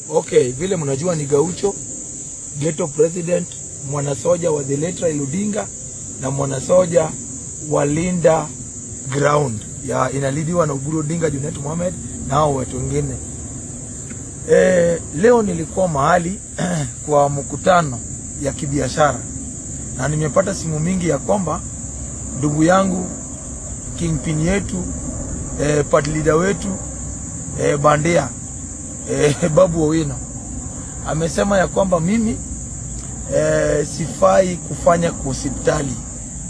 Okay, vile mnajua ni Gaucho, ghetto president, mwanasoja wa the late Raila Odinga na mwanasoja wa Linda Ground ya inalidiwa na Oburu Odinga, Junet Mohamed na hao watu wengine. Leo nilikuwa mahali kwa mkutano ya kibiashara na nimepata simu mingi ya kwamba ndugu yangu kingpin yetu party leader wetu bandia Babu Owino amesema ya kwamba mimi sifai kufanya kwa hospitali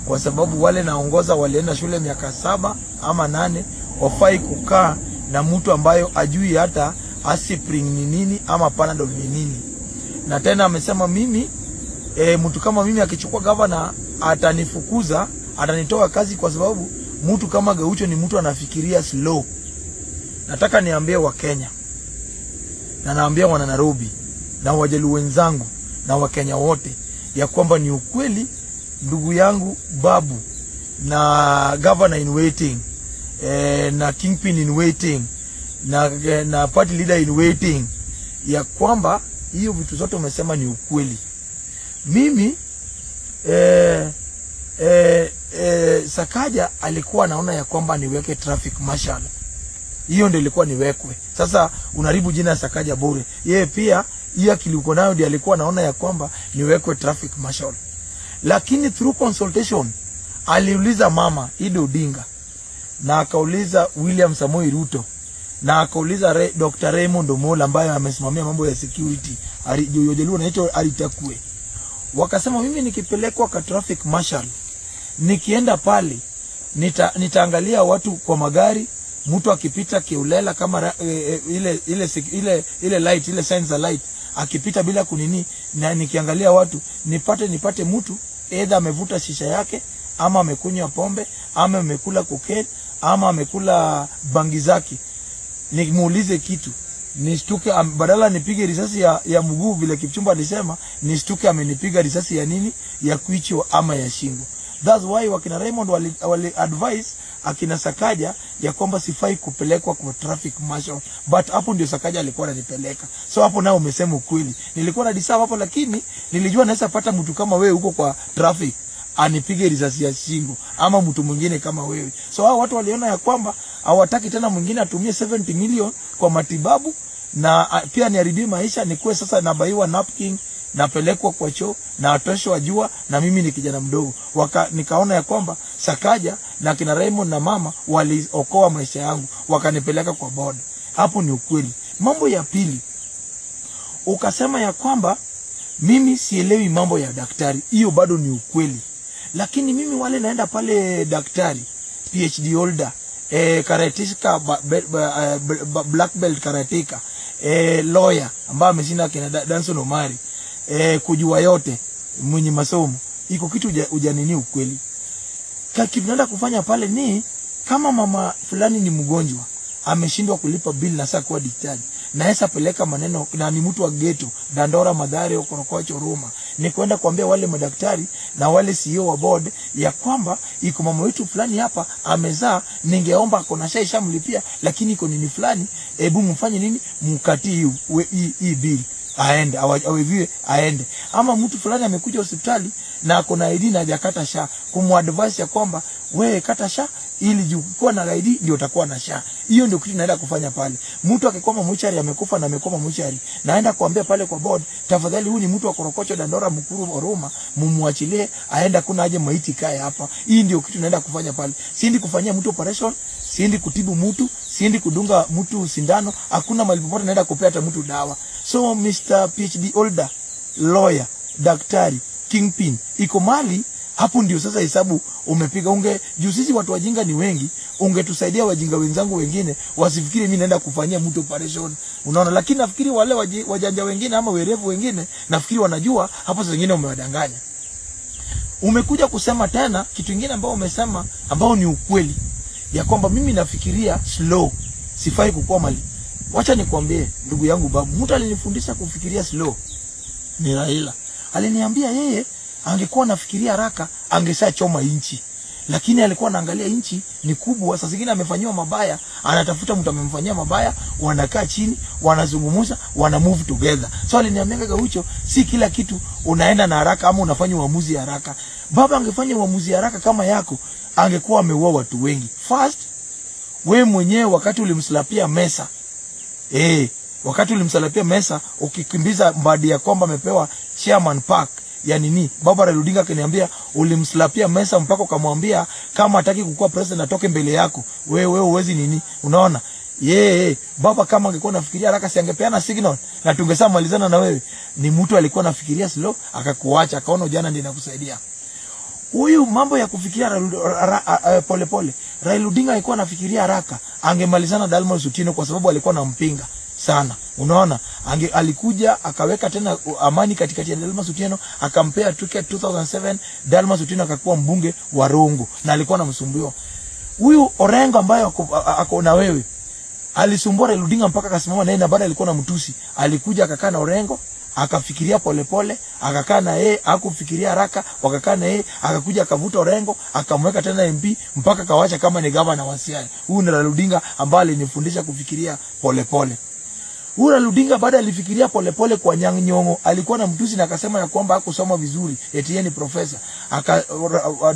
kwa sababu wale naongoza walienda shule miaka 7 ama 8, wafai kukaa na mtu ambayo ajui hata aspirin ni nini ama Panadol ni nini. Na tena amesema mimi mtu kama mimi akichukua gavana atanifukuza, atanitoa kazi kwa sababu mtu kama Gaucho ni mtu anafikiria slow. Nataka niambie wa Kenya na naambia wana Nairobi na Wajaluo wenzangu na Wakenya wote ya kwamba ni ukweli ndugu yangu Babu na governor in waiting na kingpin in waiting na party leader in waiting ya kwamba hiyo vitu zote umesema ni ukweli. Mimi Sakaja alikuwa anaona ya kwamba niweke traffic marshal. Hiyo ndio ilikuwa niwekwe. Sasa unaribu jina Sakaja bure. Yeye pia hiyo kilikuwa nayo ndio alikuwa anaona ya kwamba niwekwe traffic marshal. Lakini through consultation aliuliza mama Ido Odinga na akauliza William Samoei Ruto na akauliza Dr. Raymond Omola ambaye amesimamia mambo ya security Jaluo anaitwa Alitakue. Wakasema mimi nikipelekwa kwa traffic marshal, nikienda pale nitaangalia watu kwa magari, mtu akipita kiolela kama ile light, ile sensor light akipita bila kunini, na nikiangalia watu nipate mtu either amevuta shisha yake ama amekunywa pombe ama amekula cocaine ama amekula bangi zake, nimuulize kitu, nishtuke badala nipige risasi ya mguu vile Kipchumba alisema, nishtuke amenipiga risasi ya nini, ya kichwa ama ya shingo. That's why wakina Raymond wali advise akina Sakaja ya kwamba sifai kupelekwa kwa traffic marshal, but hapo ndio Sakaja alikuwa ananipeleka. So hapo nao umesema ukweli. Nilikuwa na disava hapo, lakini nilijua naweza pata mtu kama wewe huko kwa traffic anipige risasi ya shingo ama mtu mwingine kama wewe. So hao watu waliona ya kwamba hawataki tena mwingine atumie 70 million kwa matibabu na pia niharibie maisha, nikuwe sasa nabaiwa napkin, napelekwa kwa choo na atosho wajua na mimi ni kijana mdogo. Nikaona ya kwamba Sakaja na kina Raymond na mama waliokoa maisha yangu, wakanipeleka kwa board. Hapo ni ukweli. Mambo ya pili, ukasema ya kwamba mimi sielewi mambo ya daktari. Hiyo bado ni ukweli. Lakini mimi wale naenda pale daktari, PhD holder, karateka black belt karateka, lawyer ambaye ameshinda kina Danson Omari, kujua yote mwenye masomo. Iko kitu ujanini ukweli. Kitu naenda kufanya pale ni kama mama fulani ni mgonjwa, ameshindwa kulipa bill na sasa kwa daktari, na hesa peleka maneno na ni mtu wa ghetto, Dandora, Mathare, Okorokocho, Roma, ni kwenda kuambia wale madaktari na wale CEO wa board ya kwamba iko mama wetu fulani hapa amezaa, ningeomba kona shaisha mlipia, lakini iko nini fulani, hebu mfanye nini, mkatii hii bill aende aweviwe aende. Ama mtu fulani amekuja hospitali na akona ID na hajakata SHA, kumadvise ya kwamba wewe kata SHA ili jukua na ID ndio utakuwa na SHA. Hiyo ndio kitu naenda kufanya pale. Mtu akikoma mchari amekufa na amekoma mchari, naenda kuambia pale kwa board, tafadhali huyu ni mtu wa Korokocho, Dandora, Mukuru, Oroma, mumwachilie aenda, kuna aje maiti kae hapa. Hii ndio kitu naenda kufanya pale. Siendi kufanyia mtu operation, siendi kutibu mtu, siendi kudunga mtu sindano, hakuna mahali popote naenda kupea hata mtu dawa. So Mr. PhD holder, lawyer, daktari, kingpin, iko mali hapo ndio sasa hesabu umepiga. Juu sisi watu wajinga ni wengi, ungetusaidia wajinga wenzangu wengine wasifikiri mimi naenda kufanyia mtu operation. Unaona, lakini nafikiri wale wajanja wengine ama werevu wengine nafikiri wanajua, hapo sasa wengine umewadanganya. Umekuja kusema tena kitu kingine ambao umesema ambao ni ukweli ya kwamba mimi nafikiria slow, sifai kukua mali. Wacha nikwambie ndugu yangu Babu, mtu alinifundisha kufikiria slow ni Raila. Aliniambia yeye angekuwa nafikiria haraka angesha choma inchi. lakini alikuwa anaangalia nchi ni kubwa. Sasa zingine amefanyiwa mabaya, anatafuta mtu amemfanyia mabaya, wanakaa chini, wanazungumza, wana move together. So aliniambia Gaucho, si kila kitu unaenda na haraka ama unafanya uamuzi haraka. Baba angefanya uamuzi haraka kama yako, angekuwa ameua watu wengi. First, wewe mwenyewe wakati ulimslapia Mesa, wakati ulimsalapia Mesa, ukikimbiza mbadi ya kwamba amepewa chairman park ya nini, Baba Raila Odinga akaniambia ulimslapia Mesa mpaka ukamwambia kama hataki kukuwa president atoke mbele yako. Wewe uwezi nini, unaona? Baba kama angekuwa nafikiria haraka, si angepeana signal na tungesema malizana na wewe. Ni mtu alikuwa nafikiria slow, akakuacha, akaona jana ndiye nakusaidia. Huyu mambo ya kufikiria pole pole, Raila Odinga alikuwa anafikiria haraka, angemalizana Dalmas Otieno kwa sababu alikuwa anampinga sana. Unaona, alikuja akaweka tena amani katikati ya Dalmas Otieno, akampea ticket 2007. Dalmas Otieno akakuwa mbunge wa Rongo na alikuwa anamsumbua huyu Orengo ambaye ako na wewe. Alisumbua Raila Odinga mpaka akasimama naye, na baada alikuwa na mtusi. Alikuja akakaa na Orengo, akafikiria polepole, akakaa na yeye, hakufikiria haraka, wakakaa na yeye, akakuja akavuta Orengo, akamweka tena MP mpaka kawacha kama ni gavana wa Siaya. Huyu ni Raila Odinga ambaye alinifundisha kufikiria polepole. Huyu Raila Odinga baada alifikiria polepole kwa Nyang' Nyong'o, alikuwa na mtusi na akasema ya kwamba hakusoma vizuri, eti yeye ni profesa.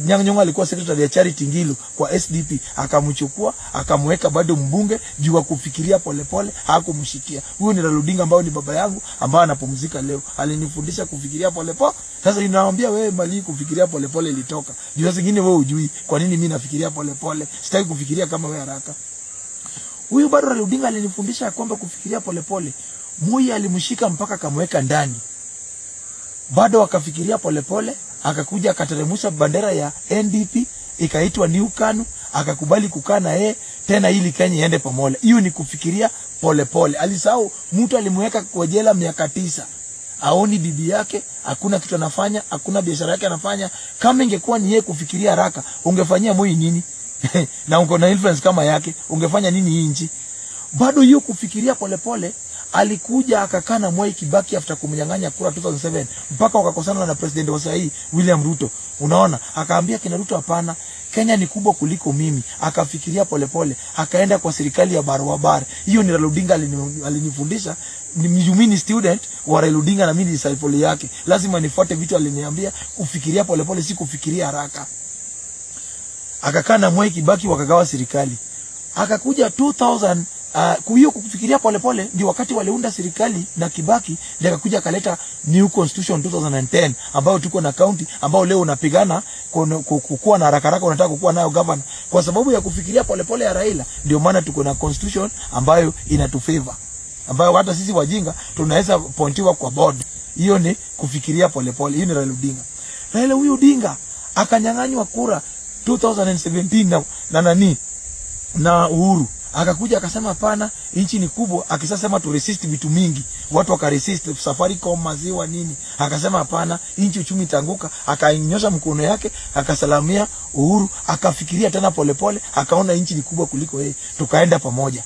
Nyang' Nyong'o alikuwa secretary ya Charity Ngilu kwa SDP, akamchukua akamweka bado mbunge juu kufikiria polepole, hakumshikia. Huyu ni Raila Odinga ambao ni baba yangu ambaye anapumzika leo, alinifundisha kufikiria polepole. Sasa ninawaambia wewe, mali kufikiria polepole ilitoka. Juu zingine wewe hujui kwa nini mimi nafikiria polepole, sitaki kufikiria kama wewe haraka. Huyu bado Raila Odinga alinifundisha kwamba kufikiria polepole. Moi alimshika mpaka akamweka ndani. Bado akafikiria polepole, akakuja akateremsha bandera ya NDP, ikaitwa New KANU, akakubali kukaa na yeye tena ili Kenya iende pamoja. Hiyo ni kufikiria polepole. Alisahau mtu alimweka kwa jela miaka 9. Aoni bibi yake, hakuna kitu anafanya, hakuna biashara yake anafanya. Kama ingekuwa ni yeye kufikiria haraka, ungefanyia Moi nini? Na uko na influence kama yake, ungefanya nini hii nchi? Bado hiyo kufikiria polepole, alikuja akakaa na Mwai Kibaki after kumnyang'anya kura 2007 mpaka wakakosana na president wa sasa William Ruto. Unaona, akaambia kina Ruto, hapana, Kenya ni kubwa kuliko mimi. Akafikiria polepole, akaenda kwa serikali ya Barwabara. Hiyo ni Raila Odinga alinifundisha. Ni student wa Raila Odinga na mimi ni disciple yake. Lazima nifuate vitu aliniambia, kufikiria polepole si kufikiria haraka. Akakaa na Mwai Kibaki wakagawa serikali. Akakuja 2000 hiyo kufikiria polepole ndio wakati waliunda serikali na Kibaki, ndio akakuja akaleta new constitution 2010 ambao tuko na county ambao leo unapigana kukua na haraka haraka, unataka kukua nayo governor kwa sababu ya kufikiria polepole ya Raila. Ndio maana tuko na constitution ambayo inatufavor, ambayo hata sisi wajinga tunaweza pointiwa kwa board. Hiyo ni kufikiria polepole. Hiyo ni Raila Odinga. Raila huyu Odinga akanyang'anywa kura 2017 na Uhuru. Akakuja akasema hapana, nchi ni kubwa, akisema tu resist vitu mingi. Watu wakaresist, Safaricom, maziwa nini. Akasema hapana, nchi uchumi itaanguka. Akainyosha mkono yake, akasalamia Uhuru, akafikiria tena polepole, akaona nchi ni kubwa kuliko yeye, tukaenda pamoja.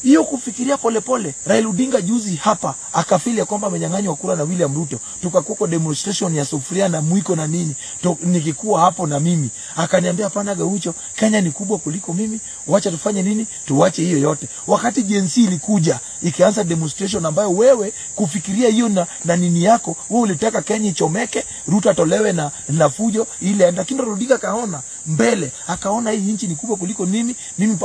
Hiyo kufikiria polepole, Raila Odinga juzi hapa akafilia kwamba amenyang'anywa kura na William Ruto. Tukakuwa demonstration ya sufuria na mwiko na nini. Nikikuwa hapo na mimi, akaniambia hapana Gaucho, Kenya ni kubwa kuliko mimi, wacha tufanye nini? Tuache hiyo yote. Wakati GNC ilikuja, ikaanza demonstration ambayo wewe kufikiria hiyo na nini yako, wewe ulitaka Kenya ichomeke, Ruto atolewe na fujo ile. Lakini Raila Odinga kaona mbele, akaona hii nchi ni kubwa kuliko mimi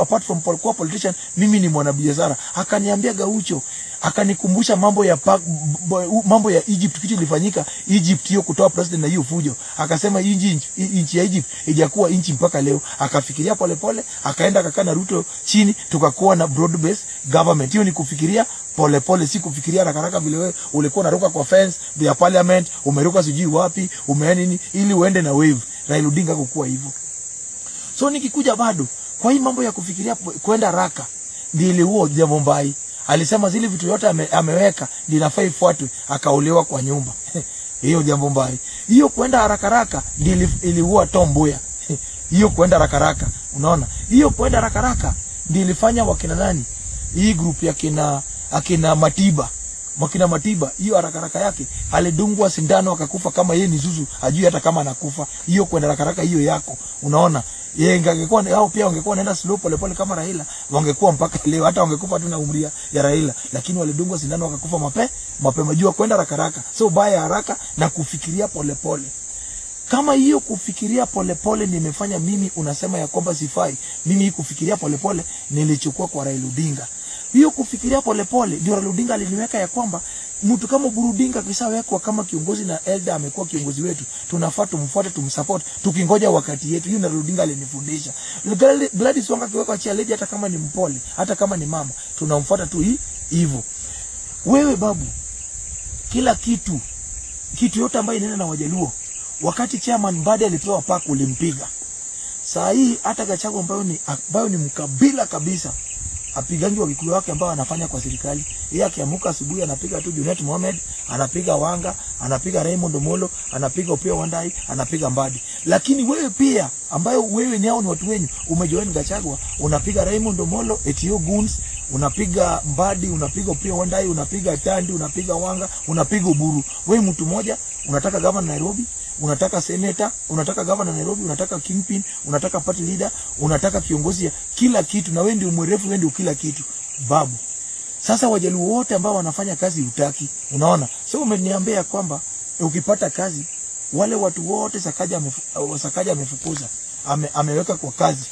apart from politician, mimi ni mwanabiashara. Akaniambia Gaucho, akanikumbusha mambo ya Egypt, kitu ilifanyika Egypt hiyo kutoa president na hiyo fujo. Akasema nchi ya Egypt haijakuwa nchi mpaka leo. Akafikiria polepole, akaenda akakaa na Ruto chini, tukakuwa na broad based government. Hiyo ni kufikiria polepole, si kufikiria haraka haraka vile wewe ulikuwa unaruka kwa fence ya parliament, umeruka sijui wapi, nini ili uende na wave. Raila Odinga kukua hivyo. So nikikuja bado kwa hii mambo ya kufikiria kwenda haraka, ndile huo jambo mbaya. Alisema zile vitu yote ameweka linafaa ifuatwe, akaolewa kwa nyumba. Hiyo jambo mbaya. Hiyo kwenda haraka haraka ndile iliua Tom Mboya. Hiyo kwenda haraka haraka, unaona? Hiyo kwenda haraka haraka ndile ilifanya wakina nani? Hii group ya akina Makina Matiba, hiyo haraka yake alidungwa sindano akakufa, kama yeye ni zuzu ajui hata kama anakufa. Hiyo kwenda haraka hiyo yako, unaona? Yeye ingekuwa hao pia wangekuwa naenda slow pole kama Raila, wangekuwa mpaka leo, hata wangekufa tu na umri ya Raila, lakini walidungwa sindano wakakufa mapema. Jua kwenda haraka, so baya haraka na kufikiria pole. Kama hiyo kufikiria pole nimefanya mimi, unasema ya kwamba sifai. Mimi hii kufikiria pole nilichukua kwa Raila Odinga. Hiyo kufikiria pole ndio Raila Odinga aliniweka ya kwamba mtu kama Oburu Odinga kishawekwa kama kiongozi na elder amekuwa kiongozi wetu, tunafaa tumfuate, tumsupport tukingoja wakati yetu. Hiyo Raila Odinga alinifundisha. Gladys Wanga kiwekwa chia lady, hata kama ni mpole, hata kama ni mama, tunamfuata tu hivyo. Wewe babu, kila kitu yote ambayo inaenda na Wajaluo, wakati chairman Mbadi alipewa park ulimpiga. Saa hii hata Gachagua ambayo ni mkabila kabisa, apigangi Wakikuyu wake ambao anafanya kwa serikali. Yeye akiamuka asubuhi anapiga tu Junet Mohamed, anapiga Wanga, anapiga Raymond Omolo, anapiga Opiyo Wandayi, anapiga Mbadi. Lakini wewe pia ambayo wewe nyao ni watu wenyu umejoin Gachagua, unapiga Raymond Omolo, Etio Guns, unapiga Mbadi, unapiga Opiyo Wandayi, unapiga Tandi, unapiga Wanga, unapiga Oburu. Wewe mtu mmoja unataka governor Nairobi, unataka senator, unataka governor Nairobi, unataka kingpin, unataka party leader, unataka kiongozi ya kila kitu, na wewe ndio mwerefu, wewe ndio kila kitu babu. Sasa Wajaluo wote ambao wanafanya kazi utaki, unaona? So umeniambia kwamba ukipata kazi, wale watu wote Sakaja amefukuza, ameweka kwa kazi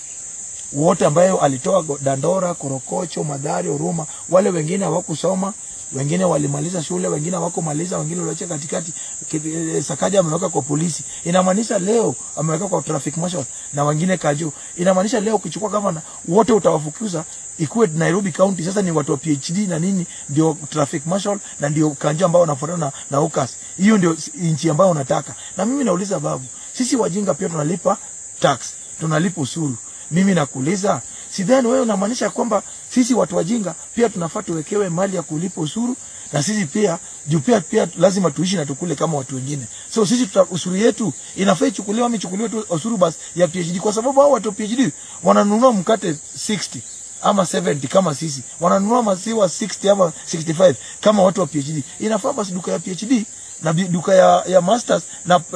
wote ambayo alitoa Dandora, Korokocho, Mathare, Huruma. Wale wengine hawakusoma, wengine walimaliza shule, wengine hawakumaliza, wengine waliacha katikati. Sakaja ameweka kwa polisi. Inamaanisha leo ameweka kwa traffic marshal na wengine Kaju. Inamaanisha leo ukichukua governor wote utawafukuza, ikuwe Nairobi County sasa ni watu wa PhD na nini ndio traffic marshal na ndio Kanja ambao wanafuatana na UKAS. Hiyo ndio inchi ambayo unataka. Na mimi nauliza babu, sisi wajinga pia tunalipa tax, tunalipa ushuru. Mimi nakuuliza, sidhani wewe unamaanisha kwamba sisi watu wajinga pia tunafaa tuwekewe mali ya kulipa ushuru, na sisi pia pia lazima tuishi na tukule kama watu wengine. So sisi ushuru yetu inafaa ichukuliwe tu ushuru basi ya PhD, kwa sababu hao watu PhD wananunua mkate 60 ama 70 kama sisi, wananunua maziwa 60 ama 65 kama watu wa PhD. Inafaa basi duka ya PhD na duka ya masters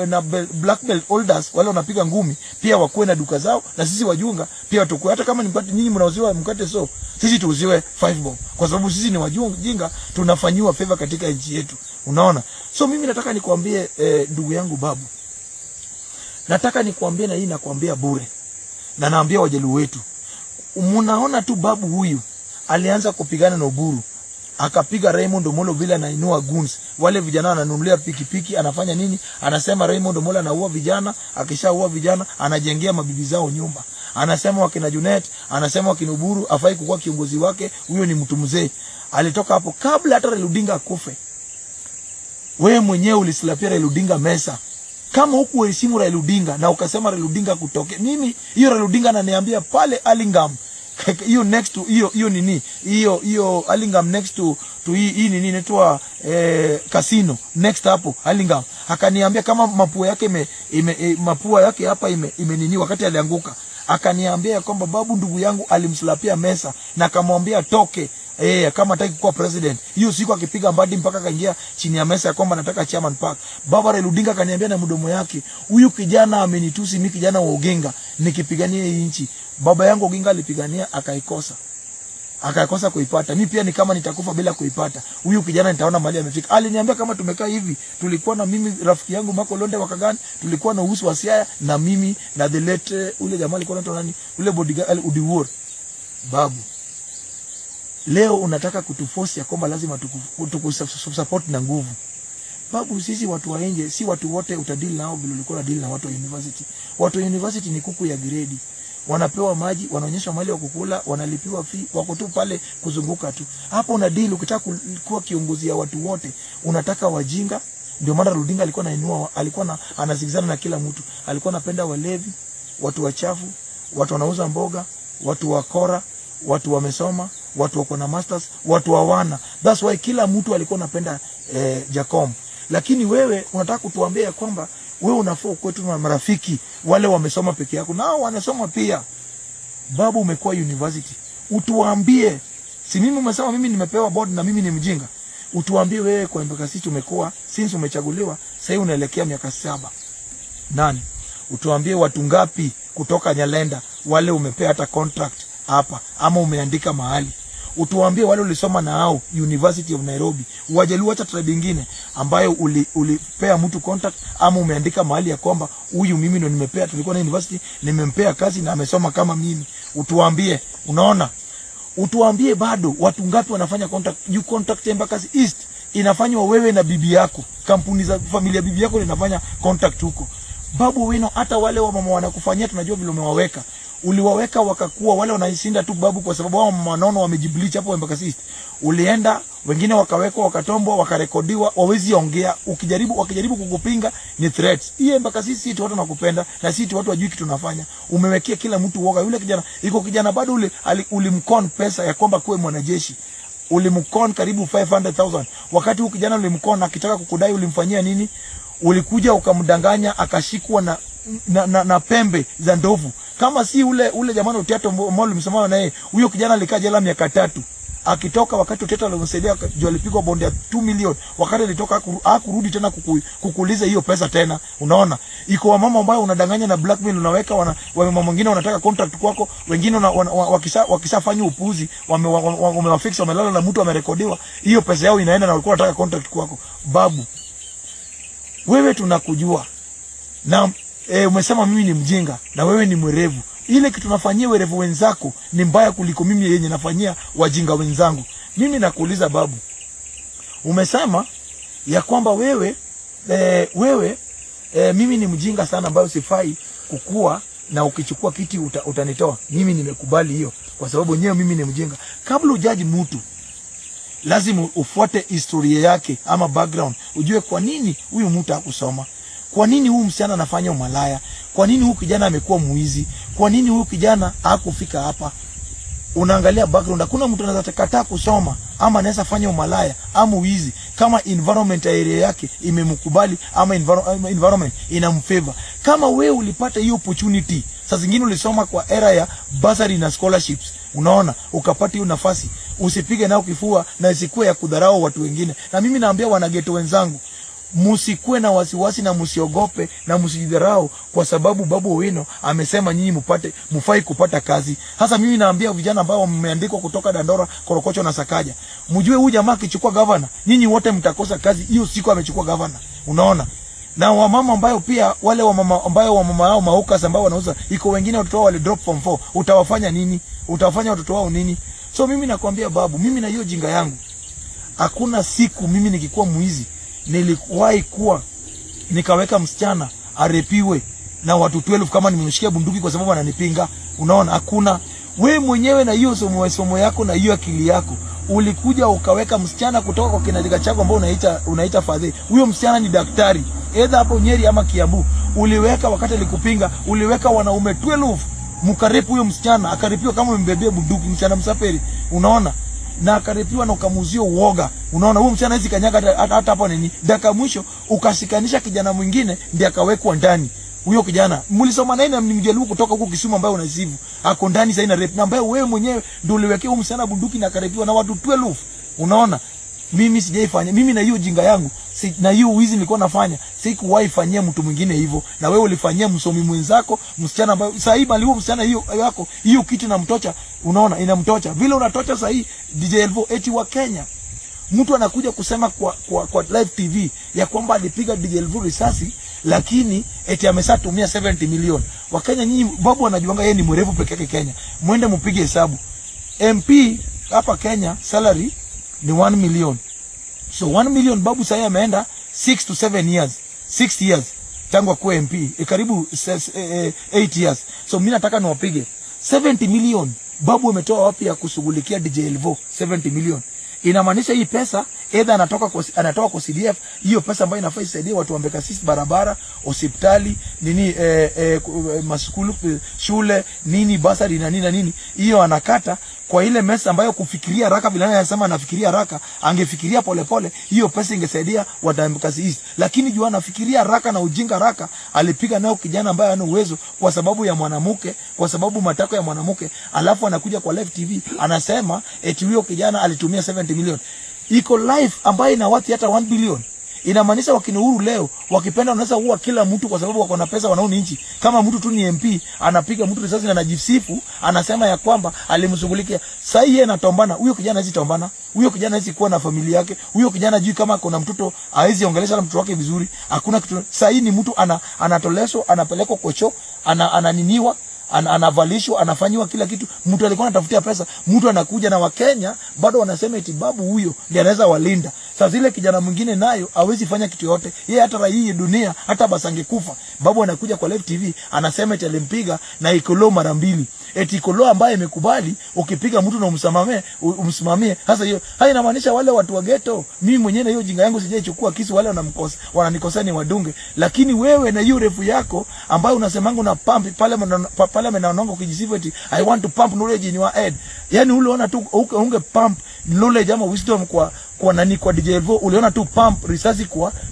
na black belt holders wale wanapiga ngumi pia wakuwe na duka zao, na sisi wajunga pia tukue. Hata kama ni mkate nyinyi mnauziwa mkate, so sisi tuuziwe 5 bob, kwa sababu sisi ni wajunga, tunafanyiwa favor katika nchi yetu, unaona? So mimi nataka nikwambie ndugu yangu babu, nataka nikwambie, na hii nakwambia bure, na naambia Wajaluo wetu, mnaona tu babu huyu alianza kupigana na Oburu, akapiga Raymond Omolo vile anainua guns. Wale vijana wananunulia pikipiki, anafanya nini? Anasema Raymond Omolo anaua vijana, akishaua vijana anajengea mabibi zao nyumba. Anasema wakina Junet, anasema wakina Oburu afai kuwa kiongozi wake, huyo ni mtu mzee. Alitoka hapo kabla hata Raila Odinga akufe. Wewe mwenyewe ulislapia Raila Odinga mesa. Kama huku uheshimu Raila Odinga na ukasema Raila Odinga kutoke, mimi hiyo Raila Odinga ananiambia pale Alingam, hiyo next to hiyo nini, hiyo Alingam next to hii nini inaitwa casino next hapo Alingam, akaniambia kama mapua yake mapua yake hapa ime nini wakati alianguka, akaniambia kwamba babu, ndugu yangu alimslapia mesa na akamwambia toke kama hataki kuwa president. Hiyo siku akipiga Mbadi mpaka kaingia chini ya mesa ya kwamba nataka chairman park. Baba Raila Odinga kaniambia na mdomo yake, huyu kijana amenitusi mimi, kijana wa Oginga, nikipigania hii nchi. Baba yangu Oginga alipigania akaikosa kuipata. Mimi pia ni kama nitakufa bila kuipata. Huyu kijana nitaona mahali amefika. Aliniambia kama tumekaa hivi, tulikuwa na mimi rafiki yangu Marco Londe Wakagani, tulikuwa na Uhusu wa Siaya na mimi na the late ule jamaa alikuwa anaitwa nani? Ule bodyguard Udiwor. Babu, leo unataka kutuforce ya kwamba lazima tukusupport na nguvu. Babu, sisi watu wa nje, si watu wote utadili nao vile ulikuwa na deal na watu wa university. Watu wa university ni kuku ya grade. Wanapewa maji, wanaonyeshwa mahali wa kukula, wanalipiwa fee, wako tu pale kuzunguka tu. Hapo una deal, ukitaka kuwa kiongozi ya watu wote, unataka wajinga. Ndio maana Odinga alikuwa anazigizana na kila mtu. Alikuwa anapenda walevi, watu wachafu, watu wanauza mboga, watu wakora, watu wamesoma, watu wako na masters, watu hawana. That's why kila mtu alikuwa anapenda Jacom. Lakini wewe unataka kutuambia kwamba wewe unafaa kwetu na marafiki wale wamesoma peke yako, nao wanasoma pia. Babu, umekuwa university, utuambie. Si mimi umesema mimi nimepewa board na mimi ni mjinga? Utuambie wewe kwa Embakasi tumekuwa since umechaguliwa sasa unaelekea miaka 7. 8. Utuambie watu ngapi kutoka Nyalenda wale umepea hata contract hapa ama umeandika mahali. Utuambie wale ulisoma na hao University of Nairobi, Wajaluo hata tribe nyingine ambayo ulipea mtu contract ama umeandika mahali ya kwamba huyu mimi ndo nimepea, tulikuwa na university nimempea kazi na amesoma kama mimi. Utuambie, unaona? Utuambie bado watu ngapi wanafanya contract. You contract Embakasi East inafanywa wewe na bibi yako. Kampuni za familia bibi yako inafanya contract huko. Babu Owino, hata wale wa mama wanakufanyia tunajua vile umewaweka. Uliwaweka wakakuwa wale wanaishinda tu babu kwa sababu wao manono wamejiblicha hapo Embakasi East. Ulienda wengine wakawekwa wakatombwa wakarekodiwa wawezi ongea, wakijaribu kukupinga ni threats. Hii Embakasi East watu wanakupenda na sisi watu wajui kitu tunafanya. Umewekea kila mtu woga. Yule kijana bado ulimkon pesa ya kwamba kuwe mwanajeshi. Ulimkon karibu 500,000. Wakati huyu kijana ulimkon akitaka kukudai ulimfanyia nini? Ulikuja ukamdanganya akashikwa na pembe za ndovu. Kama si ule jamani Otiato ambao ulimsema na yeye, huyo kijana alikaa jela miaka 3. Akitoka wakati Otiato alimsaidia juu alipigwa bond ya 2 million. Wakati alitoka hakurudi tena kukuuliza hiyo pesa tena. Unaona? Iko wamama ambao unadanganya na blackmail, unaweka wamama wengine wanataka contract kwako, wengine wakishafanya upuzi, wamewafix wamelala na mtu amerekodiwa, hiyo pesa yao inaenda na walikuwa wanataka contract kwako. Babu, wewe tunakujua. Na umesema mimi ni mjinga na wewe ni mwerevu. Ile kitu nafanyia werevu wenzako ni mbaya kuliko mimi yenye nafanyia wajinga wenzangu. Mimi nakuuliza babu. Umesema ya kwamba wewe mimi ni mjinga sana ambayo sifai kukua na ukichukua kiti utanitoa. Mimi nimekubali hiyo kwa sababu nyewe mimi ni mjinga. Kabla ujaji mtu lazima ufuate historia yake ama background. Ujue kwa nini huyu mtu hakusoma. Kwa nini huyu msichana anafanya umalaya? Kwa nini huyu kijana amekuwa muizi? Kwa nini huyu kijana hakufika hapa? Unaangalia background. Hakuna mtu anaweza kataa kusoma ama anaweza fanya umalaya ama uizi kama environment area yake imemkubali ama environment inamfavor. Kama wewe ulipata hiyo opportunity, saa zingine ulisoma kwa era ya bursary na scholarships, unaona, ukapata hiyo nafasi, usipige nao kifua na isikuwe ya kudharau watu wengine. Na mimi naambia wanageto wenzangu, musikue na wasiwasi na musiogope na musijidharau kwa sababu Babu Owino amesema nyinyi mufai kupata kazi. Hasa mimi naambia vijana ambao wameandikwa kutoka Dandora, Korokocho na Sakaja, mjue huyu jamaa akichukua governor, nyinyi wote mtakosa kazi hiyo siku amechukua governor. Unaona? Na wamama ambao pia wale wamama ambao wamama hao mahukas ambao wanauza, iko wengine watoto wao wale drop form 4, utawafanya nini? Utawafanya watoto wao nini? So mimi nakwambia babu, mimi na hiyo jinga yangu, hakuna siku mimi nikikuwa muizi nilikuwahi kuwa nikaweka msichana arepiwe na watu 12 kama nimemshikia bunduki kwa sababu ananipinga. Unaona? Hakuna. Wewe mwenyewe na hiyo somo yako na hiyo akili yako ulikuja ukaweka msichana kutoka kwa kinajika chako ambao unaita fadhe. Huyo msichana ni daktari either hapo Nyeri ama Kiambu. Uliweka wakati alikupinga, uliweka wanaume 12 mkarepu huyo msichana, akaripiwa kama mbebea bunduki, msichana msaperi. Unaona? Na akaripiwa na ukamuzio uoga. Unaona? Huyo msichana hizi kanyaga hata hapo nini? Dakika mwisho ukashikanisha kijana mwingine ndiye akawekwa ndani. Huyo kijana mlisoma naye, ni Mjaluo kutoka huko Kisumu ambaye unasivu. Ako ndani sasa ina rape na ambaye wewe mwenyewe ndio uliwekea huyo msichana bunduki na akaripiwa na watu 12. Unaona? Mimi sijaifanya. Mimi na hiyo jinga yangu, na hiyo wizi nilikuwa nafanya, sikuwahi fanyia mtu mwingine hivyo. Na wewe ulifanyia msomi mwenzako, msichana ambaye sasa hivi aliwo msichana hiyo yako, hiyo kitu inamtocha. Unaona? Inamtocha. Vile unatocha sasa hii DJ Elvo eti wa Kenya. Mtu anakuja kusema kwa live TV ya kwamba alipiga DJ Elvo risasi lakini eti ameshatumia 70 million. Wakenya nyinyi babu wanajuanga yeye ni mrefu peke yake Kenya. Mwende mpige hesabu. MP hapa Kenya salary ni 1 million. So 1 million babu sasa ameenda 6 to 7 years. 6 years tangu akuwe MP. Karibu 8 years. So mimi nataka niwapige 70 million. Babu ametoa wapi ya kushughulikia DJ Elvo 70 million? Inamaanisha hii pesa either anatoka kwa CDF, hiyo pesa ambayo inafaa isaidie watu wa Embakasi barabara, hospitali, nini maskulu, shule, nini basari na nini. Hiyo anakata kwa ile mesa ambayo kufikiria haraka, bila anasema anafikiria haraka, angefikiria polepole, hiyo pesa ingesaidia watu wa Embakasi East. Lakini jua anafikiria haraka na ujinga haraka, alipiga nao kijana ambaye hana uwezo kwa sababu ya mwanamke, kwa sababu matako ya mwanamke, alafu anakuja kwa live TV anasema eti huyo kijana alitumia 70 million. iko life ambayo ina worth hata 1 billion. Inamaanisha wakina Uhuru leo wakipenda wanaweza kuua kila mtu kwa sababu wako na pesa, wanaona nchi. Kama mtu tu ni MP anapiga mtu risasi na anajisifu, anasema ya kwamba alimshughulikia. Sasa yeye anatombana, huyo kijana hizi tombana, huyo kijana hizi kuwa na familia yake, huyo kijana juu kama kuna mtoto hawezi ongelesha na mtoto wake vizuri, hakuna kitu. Sasa hii ni mtu anatoleswa, anapelekwa kocho, ananiniwa, anavalishwa, anafanywa kila kitu. Mtu alikuwa anatafutia pesa, mtu anakuja na Wakenya bado wanasema eti babu huyo ndiye anaweza walinda. Sasa zile kijana mwingine nayo hawezi fanya kitu yote. Yeye hata hii dunia hata basange kufa. Babu anakuja kwa live TV anasema eti alimpiga na Ikolo mara 2. Eti Ikolo ambaye imekubali ukipiga mtu na umsimamie. Sasa hiyo inamaanisha wale watu wa ghetto. Mimi mwenyewe na hiyo jinga yangu sijaichukua kisu, wale wananikosea ni wadunge. Lakini wewe na hiyo refu yako ambayo unasemanga una pump pale mnaonongo kijisifu eti I want to pump knowledge in your head. Yani uliona tu unge pump knowledge ama wisdom kwa nani, kwa DJ Elvo, uliona tu pump risasi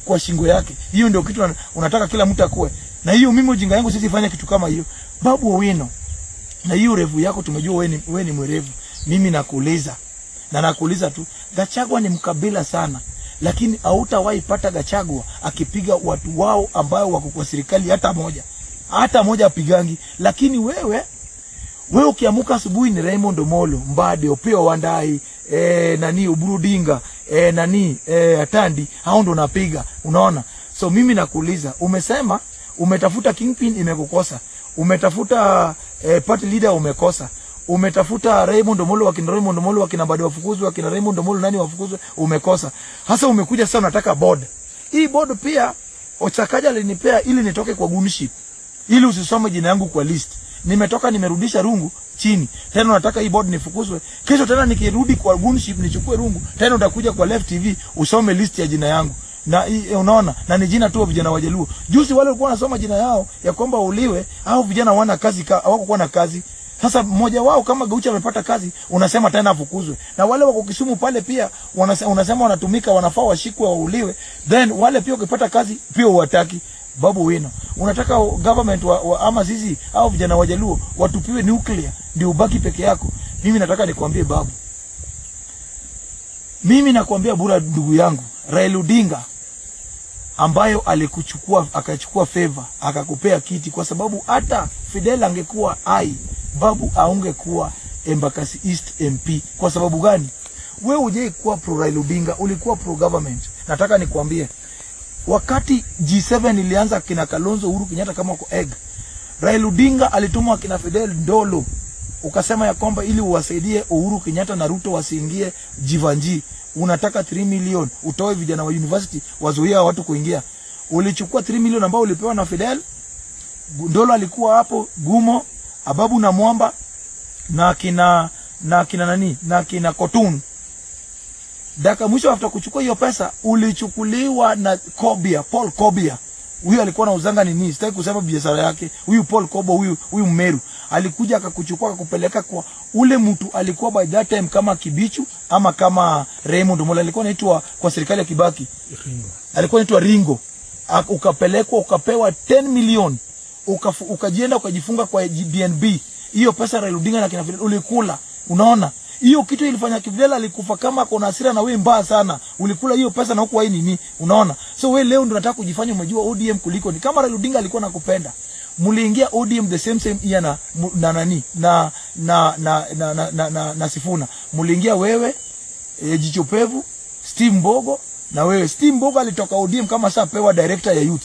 kwa shingo yake. Hiyo ndio kitu unataka kila mtu akue. Na hiyo mimi ujinga yangu sisi fanya kitu kama hiyo. Babu Owino, na hiyo revu yako tumejua wewe ni mwerevu. Mimi nakuuliza. Na nakuuliza tu, Gachagua ni mkabila sana. Lakini hautawahi pata Gachagua akipiga watu wao ambao wako kwa serikali hata moja. Hata moja apigangi. Lakini wewe ukiamuka asubuhi ni Raymond Omolo, Mbadi, Opiyo Wandayi, nani Oburu Odinga, Atandi, hao ndo unapiga. Unaona? So mimi nakuuliza, umesema umetafuta kingpin imekukosa. Umetafuta party leader umekosa. Umetafuta Raymond Omolo, wakina Raymond Omolo, wakina Mbadi wafukuzwe, wakina Raymond Omolo nani wafukuzwe, umekosa. Hasa umekuja sasa unataka board. Hii board pia Sakaja alinipea ili nitoke kwa gunship. Ili usisome jina yangu kwa list. Nimetoka nimerudisha rungu chini. Tena unataka hii board nifukuzwe. Kesho tena nikirudi kwa gunship nichukue rungu. Tena utakuja kwa Left TV usome list ya jina yangu. Na unaona, na ni jina tu wa vijana wa Jaluo. Juzi wale walikuwa wanasoma jina yao ya kwamba uliwe, au vijana wana kazi, hawakuwa na kazi. Sasa mmoja wao kama Gaucho amepata kazi, unasema tena afukuzwe. Na wale wako Kisumu pale pia unasema wanatumika, wanafaa washikwe wauliwe. Then wale pia ukipata kazi pia uwataki. Babu Owino, unataka government ama sisi au vijana wa Jaluo watupiwe nuclear ndio ubaki peke yako? Mimi nataka nikwambie babu. Mimi nakwambia bura ndugu yangu, Raila Odinga ambayo alikuchukua akachukua favor akakupea kiti, kwa sababu hata Fidel angekuwa babu aungekuwa Embakasi East MP. Kwa sababu gani? Wewe uje kuwa pro Raila Odinga, ulikuwa pro government. Nataka nikwambie, wakati G7 ilianza kina Kalonzo, Uhuru Kenyatta kama kwa egg, Raila Odinga alitumwa kina Fidel Ndolo, ukasema ya kwamba ili uwasaidie Uhuru Kenyatta na Ruto wasiingie Jivanji, unataka 3 million utoe vijana wa university wazuia watu kuingia. Ulichukua 3 million ambao ulipewa na Fidel. Ndolo alikuwa hapo, Gumo, Ababu na Mwamba na kina Kotun. Daka mwisho after kuchukua hiyo pesa ulichukuliwa na Paul Kobia. Huyu alikuwa na uzanga nini? Sitaki kusema biashara yake. Huyu Paul Kobo, huyu Mmeru alikuja akakuchukua akakupeleka kwa ule mtu alikuwa by that time kama Kibichu ama kama Raymond Omolo, alikuwa anaitwa kwa serikali ya Kibaki Ringo. Alikuwa anaitwa Ringo. Ukapelekwa ukapewa 10 million. Ukajienda ukajifunga kwa BNB. Hiyo pesa Raila Odinga na kina Fidel ulikula. Unaona? Hiyo kitu ilifanya Fidel alikufa kama kuna hasira na wewe mbaya sana. Ulikula hiyo pesa na huko hai nini? Unaona? So wewe leo ndio unataka kujifanya umejua ODM kuliko ni. Kama Raila Odinga alikuwa nakupenda, muliingia ODM the same year na Sifuna. Muliingia wewe, Jicho Pevu, Steve Mbogo na wewe. Steve Mbogo alitoka ODM kama saa pewa director ya youth.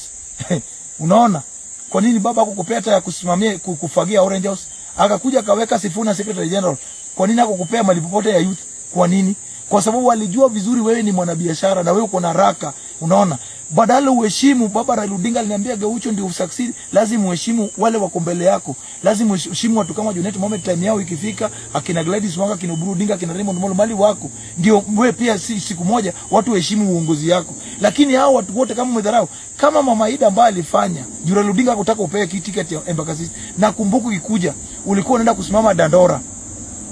Unaona? Kwa nini baba hakukupea hata ya kusimamia kufagia Orange House? Akakuja akaweka Sifuna secretary general. Kwa nini hakukupea mali popote ya youth? Kwa nini? Kwa sababu walijua vizuri wewe ni mwanabiashara na wewe uko na raka. Unaona? Badala uheshimu baba Raila Odinga aliniambia Gaucho ndio usucceed, lazima uheshimu wale wako mbele yako. Lazima uheshimu watu kama Junet Mohamed, time yao ikifika, akina Gladys Wanga, akina Oburu Odinga, akina Raymond Omolo, mali wako. Ndio wewe pia siku moja watu waheshimu uongozi yako. Lakini hao watu wote kama umedharau, kama Mama Ida ambaye alifanya, Raila Odinga akutaka upewe tiketi ya Embakasi. Na kumbuku ikikuja, ulikuwa unaenda kusimama Dandora.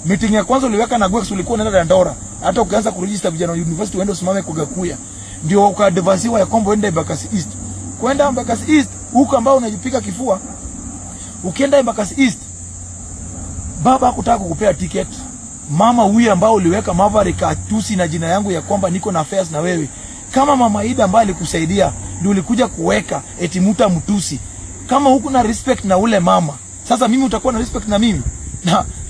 Meeting ya kwanza uliweka na Gwex, ulikuwa unaenda Dandora. Hata ukianza kuregister vijana wa university uende usimame kwa Gakuya. Ndio ukadevasiwa ya kombo enda Embakasi East. Kwenda Embakasi East, huko ambao unajipika kifua. Ukienda Embakasi East, baba hakutaka kukupea ticket. mama huyu ambao uliweka Maverick atusi na jina yangu ya kwamba niko na affairs na wewe, kama mama Ida ambaye alikusaidia ndio ulikuja kuweka eti muta mtusi, kama huku na respect na ule mama, sasa mimi utakuwa na respect na mimi?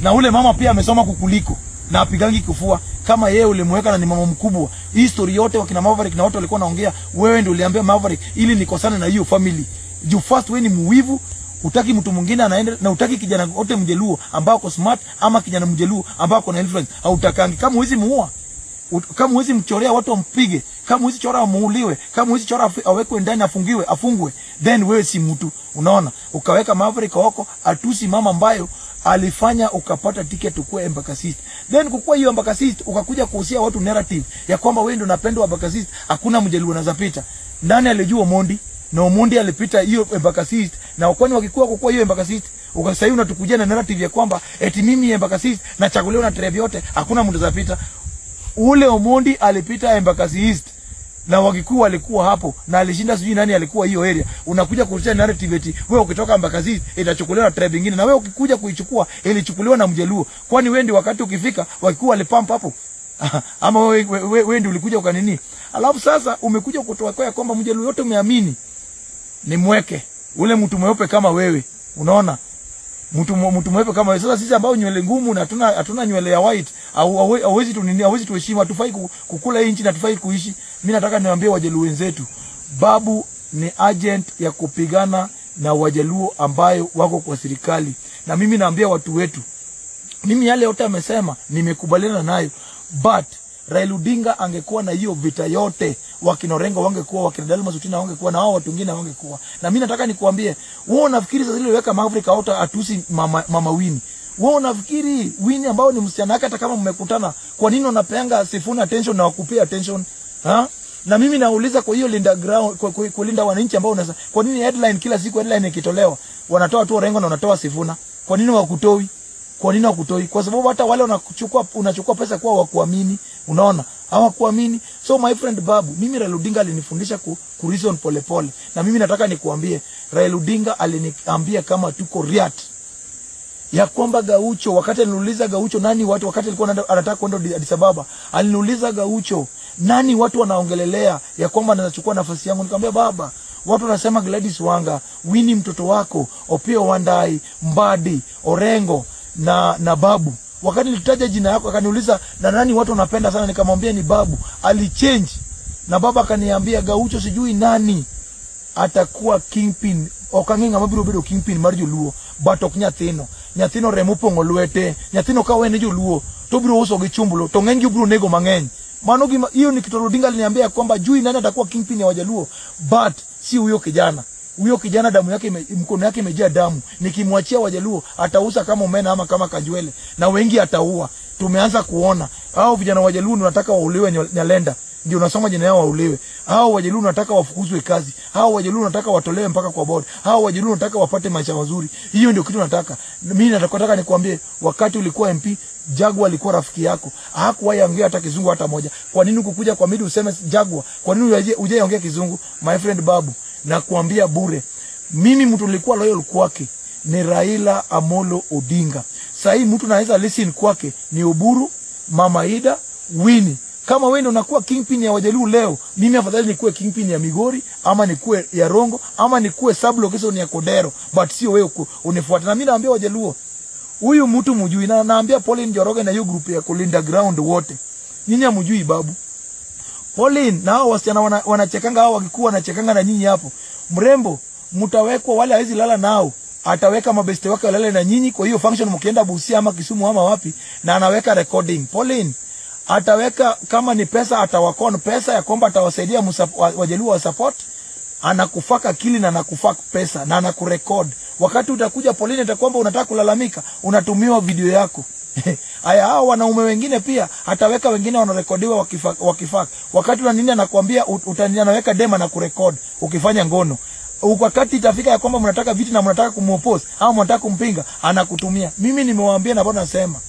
Na ule mama pia amesoma kukuliko na apigangi kufua kama yeye ulimweka na ni mama mkubwa. Hii story yote wakina Maverick na watu walikuwa naongea, wewe ndio uliambia Maverick ili nikosane na hiyo family. You first wewe ni muwivu, utaki mtu mwingine anaenda na utaki kijana wote Mjeluo ambao uko smart ama kijana Mjeluo ambao uko na influence, hautakangi. Kama huwezi muua, kama huwezi mchorea watu wampige, kama huwezi chora amuuliwe, kama huwezi chora awekwe ndani afungwe, then wewe si mtu. Unaona, ukaweka Maverick wako atusi mama ambayo alifanya ukapata ticket ukue Embakasist. Then kukua hiyo Embakasist ukakuja kuhusia watu narrative ya kwamba wewe ndio unapendwa Embakasist, hakuna Mjaluo anazapita. Nani alijua Omondi? Na Omondi alipita hiyo Embakasist, na ukwani wakikuwa kukua hiyo Embakasist, ukasai unatukujia na narrative ya kwamba eti mimi Embakasist na chaguliwa na tribe yote, hakuna mtu anazapita. Ule Omondi alipita Embakasist na wakikuu walikuwa hapo na alishinda, sijui nani alikuwa hiyo area. Unakuja kurudia narrative eti wewe ukitoka Embakasist itachukuliwa na tribe nyingine, na wewe ukikuja kuichukua ilichukuliwa na Mjaluo. Kwani wewe ndio wakati ukifika wakikuu walipamp hapo? Ama wewe ndio ulikuja ukanini? Alafu sasa umekuja kutoa kwa kwamba Mjaluo yote umeamini ni mweke ule mtu mweupe kama wewe. Unaona, mtu mweupe kama wewe. Sasa sisi ambao nywele ngumu na hatuna nywele ya white, hawezi tu nini, hawezi tuheshimu, hatufai kukula hii nchi na hatufai kuishi. Mimi nataka niwaambie Wajaluo wenzetu, babu ni agent ya kupigana na Wajaluo ambayo wako kwa serikali. Na mimi naambia watu wetu, mimi yale yote amesema nimekubaliana nayo, but Raila Odinga angekuwa na hiyo vita yote, wakina Orengo wangekuwa, wakina Dalmas Otieno wangekuwa, na hao watu wengine wangekuwa. Na mimi nataka nikuambie, wewe unafikiri sasa ile weka Maverick out atusi mama Winnie, wewe unafikiri Winnie ambao ni msichana wake, hata kama mmekutana, kwa nini unapeanga Sifuna attention na wakupea attention? Na mimi nauliza, kwa hiyo linda ground, kulinda wananchi ambao unasema, kwa nini headline kila siku headline ikitolewa wanatoa tu Orengo na wanatoa Sifuna? Kwa nini wakutoi? Kwa nini wakutoi? Kwa sababu hata wale unachukua pesa kwa wakuamini. Unaona, hawakuamini. So my friend babu, mimi Raila Odinga alinifundisha ku reason pole. Na mimi nataka nikuambie, Raila Odinga aliniambia kama tuko riat ya kwamba Gaucho, wakati aliniuliza Gaucho nani watu, wakati alikuwa anataka kwenda Addis Ababa, aliniuliza Gaucho nani watu wanaongelelea ya kwamba anachukua nafasi yangu. Nikamwambia baba, watu wanasema Gladys Wanga, Winnie mtoto wako, Opiyo Wandayi, Mbadi, Orengo na babu. Wakati nilitaja jina yako akaniuliza na nani watu wanapenda sana, nikamwambia ni babu. Alichange na baba akaniambia Gaucho sijui nani atakuwa kingpin okanginga mabiro bedo kingpin mar Joluo, but ok nyathino remo pongo lwete, nyathino ka wene Joluo to biro uso gi chumbulo to ng'eny biro nego mang'eny. Mano gima hiyo ni kitu Odinga aliniambia kwamba jui nani atakuwa kingpin ya Wajaluo, but si huyo kijana. Huyo kijana damu yake mkono yake imejaa damu. Nikimwachia Wajaluo atauza kama umena ama kama Kajwele, na wengi ataua. Tumeanza kuona hao vijana Wajaluo wanataka wauliwe Nyalenda, ndio unasoma jina yao wauliwe. Hao Wajaluo wanataka wafukuzwe kazi. Hao Wajaluo wanataka watolewe mpaka kwa board. Hao Wajaluo wanataka wapate maisha mazuri. Hiyo ndio kitu nataka. Mimi nataka nikwambie, wakati ulikuwa MP, Jagwa alikuwa rafiki yako. Hakuwahi ongea hata kizungu hata moja. Kwa nini ukukuja kwa midi useme Jagwa? Kwa nini uje ongea kizungu? My friend babu, na kuambia bure, mimi mtu nilikuwa loyal kwake ni Raila Amolo Odinga. Sasa hii mtu naweza listen kwake ni Oburu, Mama Ida, Winnie. Kama wewe unakuwa kingpin ya Wajaluo leo, mimi afadhali nikuwe kingpin ya Migori, ama nikuwe ya Rongo, ama nikuwe sub location ya Kodero, but sio wewe unifuata. Na mimi naambia Wajaluo, huyu mtu mjui, na naambia Pauline Njoroge na hiyo group ya kulinda ground wote, nyinyi mjui babu. Pauline na hao wasichana wanachekanga, hao wakikuwa wanachekanga na nyinyi hapo. Mrembo mtawekwa, wale hawezi lala nao, ataweka mabeste wake walale na nyinyi kwa hiyo function mkienda Busia ama Kisumu ama wapi, na anaweka recording. Pauline ataweka kama ni pesa, atawakon pesa ya kwamba atawasaidia Wajaluo wa support, anakufaka akili na anakufaka pesa na anakurecord. Wakati utakuja Pauline atakwamba unataka kulalamika, unatumiwa video yako. Aya, hao wanaume wengine pia ataweka, wengine wanarekodiwa wakifaka. Wakati una nini anakuambia anaweka dema na kurecord ukifanya ngono. Wakati itafika ya kwamba mnataka viti na mnataka kumoppose au mnataka kumpinga, anakutumia. Mimi nimewaambia na bado nasema,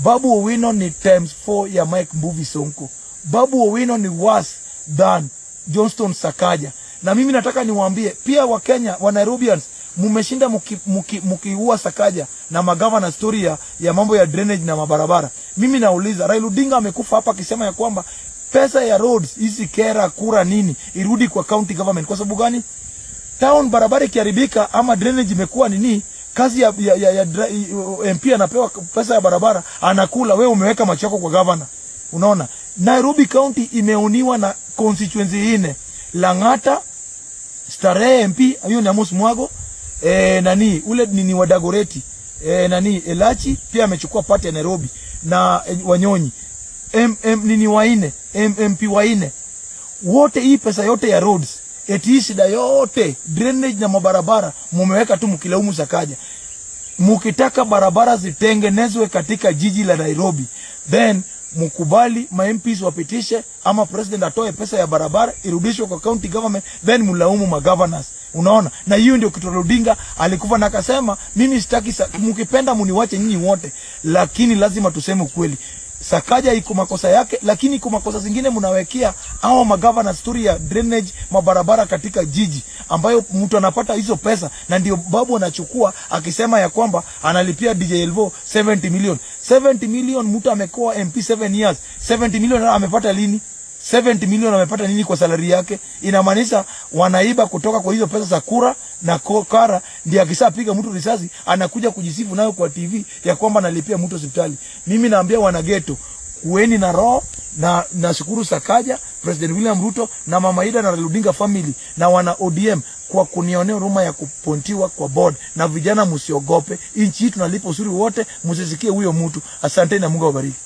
Babu Owino ni times 4 ya Mike Mbuvi Sonko. Babu Owino ni worse than Johnston Sakaja. Na mimi nataka niwaambie pia Wakenya, wa Nairobians, mumeshinda mkiua Sakaja na magavana story ya mambo ya drainage na mabarabara. Mimi nauliza, Raila Odinga amekufa hapa akisema ya kwamba pesa ya roads hizi kera kura nini irudi kwa county government. Kwa sababu gani? Town barabara ikiharibika ama drainage imekuwa nini, kazi ya MP anapewa pesa ya barabara anakula, wewe umeweka machoko kwa governor. Unaona, Nairobi County imeuniwa na constituency 4: Lang'ata, Starehe MP, hiyo ni Amos Mwago, nani ule ni Wadagoreti, nani Elachi pia amechukua pati ya Nairobi, na Wanyonyi nini waine MP waine wote. Hii pesa yote ya roads, eti shida yote drainage na mabarabara mumeweka tu mkilaumu Sakaja. Mukitaka barabara zitengenezwe katika jiji la Nairobi, then mukubali ma MPs wapitishe ama president atoe pesa ya barabara irudishwe kwa county government, then mulaumu ma governors. Unaona, na hiyo ndio kitu Odinga alikufa na akasema, mimi sitaki mkipenda muniwache nyinyi wote, lakini lazima tuseme ukweli. Sakaja iko makosa yake, lakini iko makosa zingine mnawekea hao magavana story ya drainage mabarabara katika jiji, ambayo mtu anapata hizo pesa, na ndio babu anachukua akisema ya kwamba analipia DJ Elvo 70 million. 70 million mtu amekoa MP 7 years. 70 million amepata lini? 70 million amepata nini kwa salary yake? Inamaanisha wanaiba kutoka kwa hizo pesa za kura na kara, ndio akisapiga mtu risasi anakuja kujisifu nayo kwa TV ya kwamba analipia mtu hospitali. Mimi naambia wanageto, kueni na roho, na nashukuru Sakaja, President William Ruto na Mama Ida na Raila Odinga family na wana ODM kwa kunionea huruma ya kupontiwa kwa board. Na vijana msiogope, inchi tunalipa usuri wote, msisikie huyo mtu. Asante na Mungu awabariki.